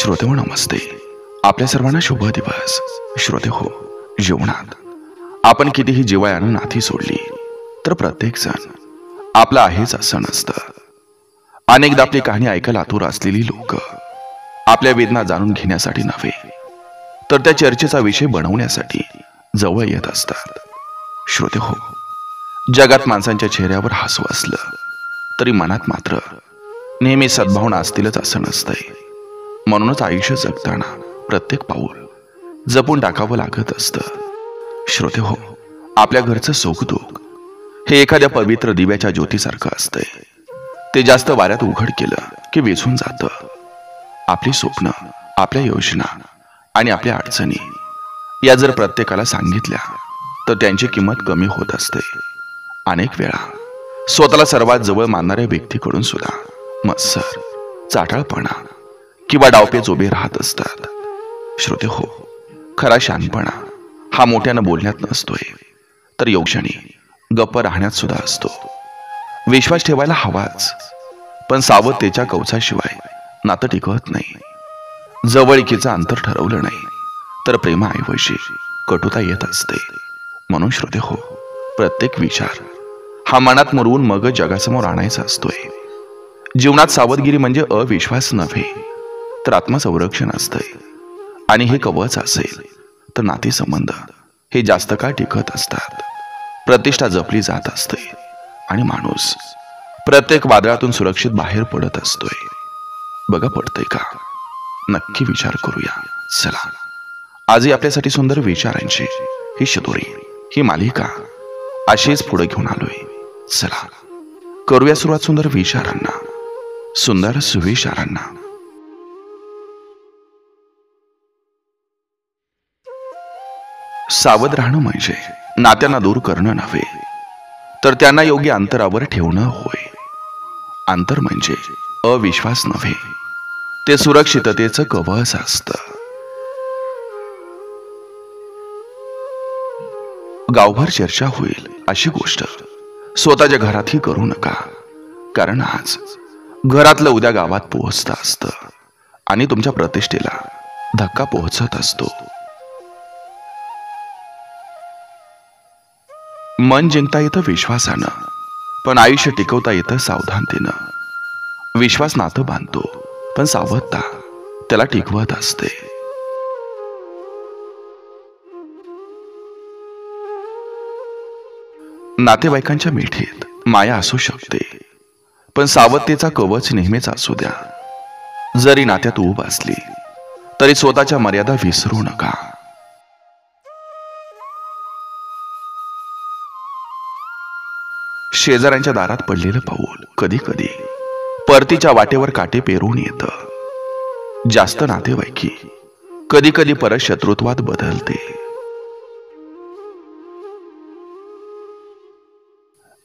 श्रोते हो नमस्ते. आपल्या सर्वांना शुभ दिवस. श्रोते हो, जीवनात आपण कितीही जिव्हाळ्यानं नाती सोडली तर प्रत्येक जण आपला आहेच असं नसतं. अनेकदा आपली कहाणी ऐकायला आतुर असलेली लोक आपल्या वेदना जाणून घेण्यासाठी नव्हे तर त्या चर्चेचा विषय बनवण्यासाठी जवळ येत असतात. श्रोते हो, जगात माणसांच्या चेहऱ्यावर हसू असलं तरी मनात मात्र नेहमी सद्भावना असतीलच असं नसतंय. म्हणूनच आयुष्य जगताना प्रत्येक पाऊल जपून टाकावं लागत असतं. श्रोते हो, आपल्या घरचं सुखदुःख हे एखाद्या पवित्र दिव्याच्या ज्योतीसारखं असतंय. ते जास्त वाऱ्यात उघड केलं की विझून जातं. आपली स्वप्न, आपल्या योजना आणि आपल्या अडचणी या जर प्रत्येकाला सांगितल्या तर त्यांची किंमत कमी होत असते. अनेक वेळा स्वतःला सर्वात जवळ मानणाऱ्या व्यक्तीकडून सुद्धा मत्सर, चाटाळपणा किंवा डावपेच उभे राहत असतात. श्रोते हो, खरा शहाणपणा हा मोठ्यानं बोलण्यात नसतोय तर योगक्षणी गप्प राहण्यात सुद्धा असतो. विश्वास ठेवायला हवाच, पण सावधतेच्या कवचाशिवाय नातं टिकवत नाही. जवळीकीचं अंतर ठरवलं नाही तर प्रेमाऐवजी कटुता येत असते. म्हणून श्रोते हो, प्रत्येक विचार हा मनात मुरवून मग जगासमोर आणायचा असतोय. जीवनात सावधगिरी म्हणजे अविश्वास नव्हे तर आत्मसंरक्षण असतंय. आणि हे कवच असेल तर नातेसंबंध हे जास्त काळ टिकत असतात. प्रतिष्ठा जपली जात असते आणि माणूस प्रत्येक वादळातून सुरक्षित बाहेर पडत असतोय. बघा, पडतंय का? नक्की विचार करूया. चला, आजही आपल्यासाठी सुंदर विचारांची ही शिदोरी, ही मालिका अशीच पुढे घेऊन आलोय. चला, करूया सुरुवात सुंदर विचारांना, सुंदर सुविचारांना. सावध राहणं म्हणजे नात्यांना दूर करणं नव्हे तर त्यांना योग्य अंतरावर ठेवणं होय. अंतर म्हणजे अविश्वास नव्हे, ते सुरक्षिततेचं कवच असतं. गावभर चर्चा होईल अशी गोष्ट स्वतःच्या घरातही करू नका, कारण आज घरातलं उद्या गावात पोहोचत असतं आणि तुमच्या प्रतिष्ठेला धक्का पोहोचत असतो. मन जिंकता येतं विश्वासानं, पण आयुष्य टिकवता येतं सावधानतेनं. विश्वास नातं बांधतो, पण सावधता त्याला टिकवत असते. नातेवाईकांच्या मिठीत माया असू शकते, पण सावधतेचा कवच नेहमीच असू द्या. जरी नात्यात ऊब असली तरी स्वतःच्या मर्यादा विसरू नका. शेजाऱ्यांच्या दारात पडलेलं पाऊल कधी कधी परतीच्या वाटेवर काटे पेरून येतं. जास्त नातेवाईकी कधी कधी परत शत्रुत्वात बदलते.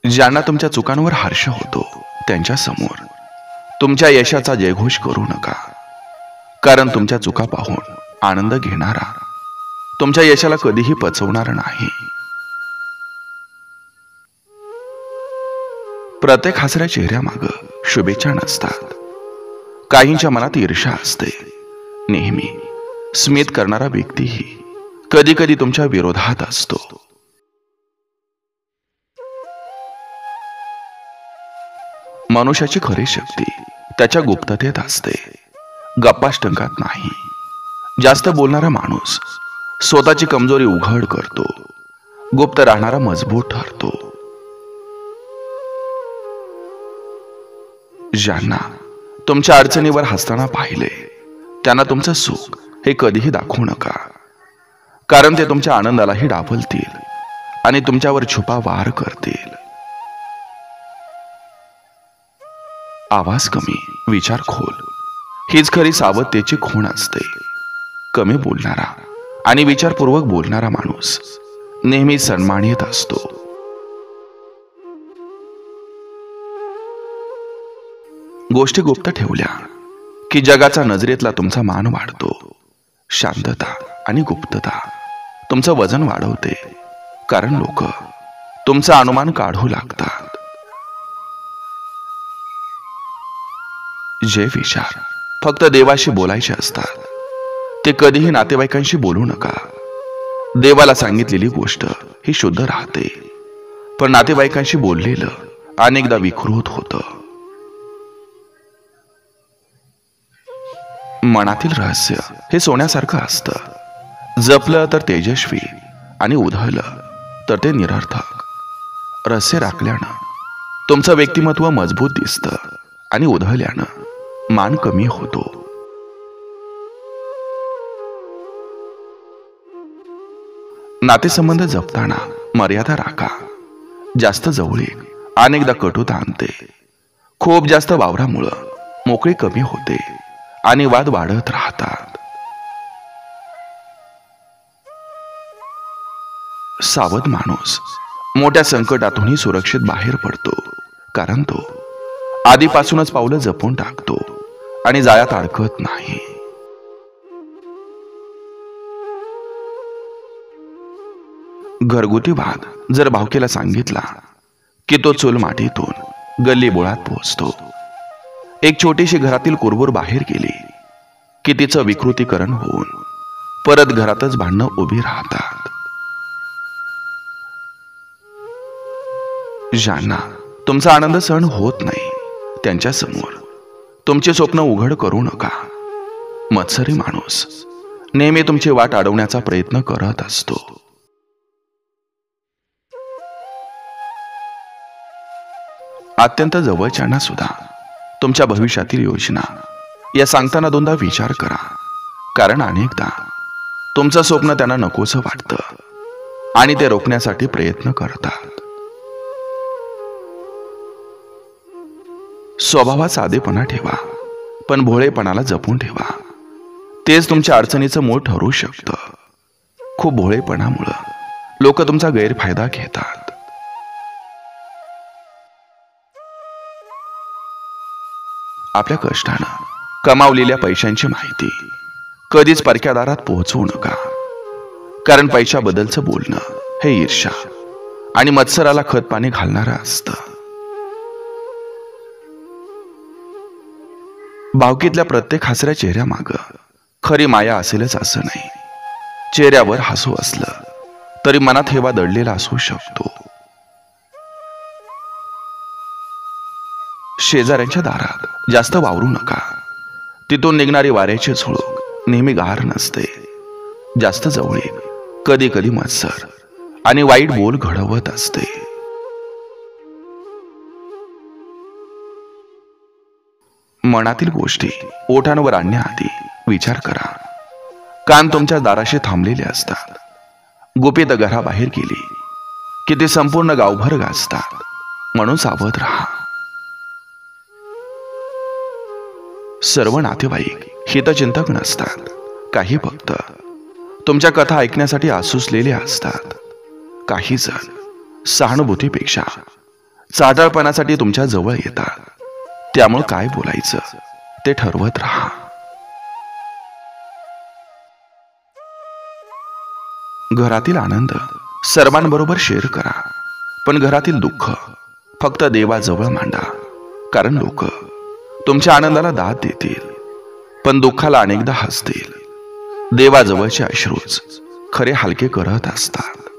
ज्यांना तुमच्या चुकांवर हर्ष होतो त्यांच्या समोर तुमच्या यशाचा जयघोष करू नका, कारण तुमच्या चुका पाहून आनंद घेणारा तुमच्या यशाला कधीही पचवणार नाही. प्रत्येक हसऱ्या चेहऱ्यामागं शुभेच्छा नसतात. काहींच्या मनात ईर्ष्या असते. नेहमी स्मित करणारा व्यक्तीही कधी कधी तुमच्या विरोधात असतो. मनुष्याची खरी शक्ती त्याच्या गुप्ततेत असते, गप्पाष्टंकात नाही. जास्त बोलणारा माणूस स्वतःची कमजोरी उघड करतो, गुप्त राहणारा मजबूत ठरतो. ज्यांना तुमच्या अडचणीवर हसताना पाहिले त्यांना तुमचं सुख हे कधीही दाखवू नका, कारण ते तुमच्या आनंदालाही डावलतील आणि तुमच्यावर छुपा वार करतील. आवाज कमी, विचार खोल हीच खरी सावधतेची खूण असते. कमी बोलणारा आणि विचारपूर्वक बोलणारा माणूस नेहमी सन्मानित असतो. गोष्टी गुप्त ठेवल्या की जगाच्या नजरेतला तुमचा मान वाढतो. शांतता आणि गुप्तता तुमचं वजन वाढवते, कारण लोक तुमचा अनुमान काढू लागतात. जे विचार फक्त देवाशी बोलायचे असतात. ते कधीही नातेवाईकांशी बोलू नका. देवाला सांगितलेली गोष्ट ही शुद्ध राहते, पण नातेवाईकांशी बोललेलं अनेकदा विकृत होतं. मनातील रहस्य हे सोन्यासारखं असतं. जपलं तर तेजस्वी आणि उधळलं तर ते निरर्थक. रहस्य राखल्यानं तुमचं व्यक्तिमत्व मजबूत दिसतं आणि उधळल्यानं मान कमी होतो. नातेसंबंध जपताना मर्यादा राखा. जास्त जवळीक अनेकदा कटुता आणते. खूप जास्त वावरामुळं मोकळी कमी होते आणि वाद वाढत राहतात. सावध माणूस मोठ्या संकटातूनही सुरक्षित बाहेर पडतो, कारण तो आधीपासूनच पावलं जपून टाकतो आणि जाळ्यात अडकत नाही. घरगुती वाद जर भावकीला सांगितला की तो चूल मातीतून गल्ली बोळात पोहोचतो. एक छोटीशी घरातील कुरबुर बाहेर गेली की तिचं विकृतीकरण होऊन परत घरातच भांडणं उभी राहतात. ज्यांना तुमचा आनंद सहन होत नाही त्यांच्या समोर तुमचे स्वप्न उघड करू नका. मत्सरी माणूस नेहमी तुमची वाट अडवण्याचा प्रयत्न करत असतो. अत्यंत जवळच्यांना सुद्धा तुमच्या भविष्यातील योजना या सांगताना दोनदा विचार करा, कारण अनेकदा तुमचं स्वप्न त्यांना नकोसं वाटतं आणि ते रोखण्यासाठी प्रयत्न करतात. स्वभावात साधेपणा ठेवा, पण भोळेपणाला जपून ठेवा. तेच तुमच्या अडचणीचं मूळ ठरू शकतं. खूप भोळेपणामुळं लोक तुमचा गैरफायदा घेतात. आपल्या कष्टानं कमावलेल्या पैशांची माहिती कधीच परक्या दारात पोहोचवू नका, कारण पैशाबद्दलचं बोलणं हे ईर्ष्या आणि मत्सराला खत पाणी घालणारं असतं. भावकीतल्या प्रत्येक हसऱ्या चेहऱ्यामागं खरी माया असेलच असं नाही. चेहऱ्यावर हसू असलं तरी मनात हेवा दडलेला असू शकतो. शेजाऱ्यांच्या दारात जास्त वावरू नका. तिथून निघणारी वाऱ्याची झुळूक नेहमी गार नसते. जास्त जवळीक कधी कधी मत्सर आणि वाईट बोल घडवत असते. मनातील गोष्टी ओठांवर आणण्याआधी विचार करा. कान तुमच्या दाराशी थांबलेले असतात. गुपित घराबाहेर गेली की ते संपूर्ण गावभर गाजतात, म्हणून सावध राहा. सर्व नातेवाईक हितचिंतक नसतात. काही फक्त तुमच्या कथा ऐकण्यासाठी आसुसलेले असतात. काही जण सहानुभूतीपेक्षा चाटाळपणासाठी तुमच्या जवळ येतात. त्यामुळे काय बोलायचं ते ठरवत राहा. घरातील आनंद सर्वांबरोबर शेअर करा, पण घरातील दुःख फक्त देवाजवळ मांडा. कारण लोक तुमच्या आनंदाला दाद देतील, पण दुःखाला अनेकदा हसतील. देवाजवळचे अश्रूच खरे हलके करत असतात.